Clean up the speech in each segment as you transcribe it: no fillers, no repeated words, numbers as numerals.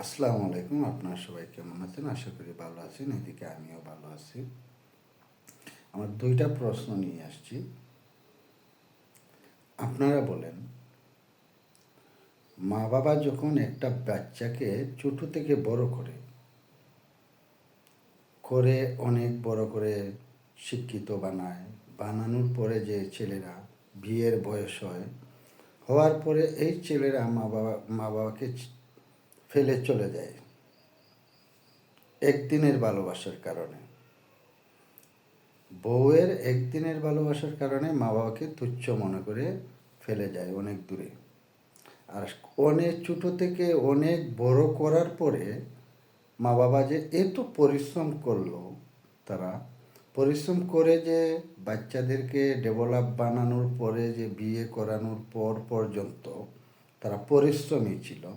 আসসালামু আলাইকুম। আপনারা সবাই কেমন আছেন? আশা করি ভালো আছেন। এদিকে আমিও ভালো আছি। আমার ২ টা প্রশ্ন নিয়ে আসছি। আপনারা বলেন, মা-বাবা যখন একটা বাচ্চাকে ছোট থেকে বড় করে অনেক বড় করে শিক্ষিত বানায়, বানানোর পরে যে ছেলেরা বিয়ের বয়স হয়, হওয়ার পরে এই ছেলেরা মা-বাবাকে ফেলে চলে যায় একদিনের ভালোবাসার কারণে। বউয়ের একদিনের ভালোবাসার কারণে মা-বাবাকে তুচ্ছ মনে করে ফেলে যায় অনেক দূরে। আর অনেক ছোটো থেকে অনেক বড় করার পরে মা-বাবা যে এত পরিশ্রম করলো, তারা পরিশ্রম করে যে বাচ্চাদেরকে ডেভেলপ বানানোর পরে যে বিয়ে করানোর পর পর্যন্ত তারা পরিশ্রমী ছিল,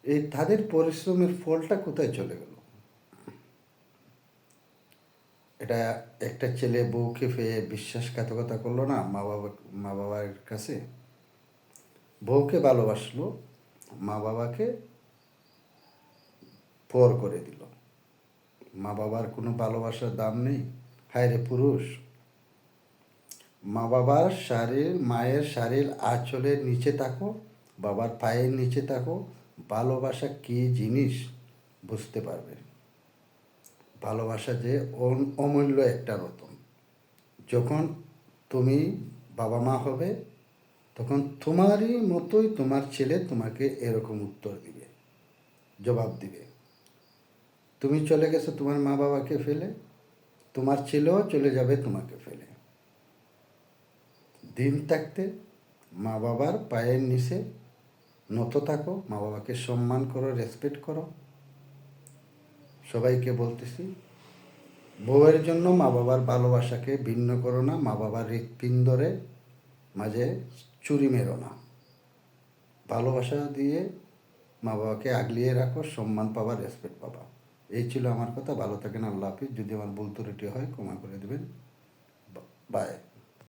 এই তাদের পরিশ্রমের ফলটা কোথায় চলে গেল? এটা একটা ছেলে বউকে পেয়ে বিশ্বাসঘাতকতা করলো না মা বাবার কাছে। বউকে ভালোবাসলো, মা বাবাকে পর করে দিল। মা বাবার কোনো ভালোবাসার দাম নেই। হায় রে পুরুষ, মায়ের শাড়ির আঁচলের নিচে থাকো, বাবার পায়ের নিচে থাকো, ভালোবাসা কী জিনিস বুঝতে পারবে। ভালোবাসা যে অমূল্য একটা রতন। যখন তুমি বাবা মা হবে, তখন তোমারই মতোই তোমার ছেলে তোমাকে এরকম উত্তর দিবে, জবাব দিবে। তুমি চলে গেছো তোমার মা বাবাকে ফেলে, তোমার ছেলেও চলে যাবে তোমাকে ফেলে। দিন থাকতে মা বাবার পায়ের নিচে নত থাকো, মা বাবাকে সম্মান করো, রেসপেক্ট করো। সবাইকে বলতেছি, বউয়ের জন্য মা বাবার ভালোবাসাকে ভিন্ন করো না, মা বাবার হৃৎপিণ্ডরে মাঝে চুরি মেরো না। ভালোবাসা দিয়ে মা বাবাকে আগলিয়ে রাখো, সম্মান পাবা, রেসপেক্ট পাবা। এই ছিল আমার কথা। ভালো থাকেন। আল্লাহ হাফিজ। যদি আমার ভুল ত্রুটি হয় ক্ষমা করে দেবেন। বাই।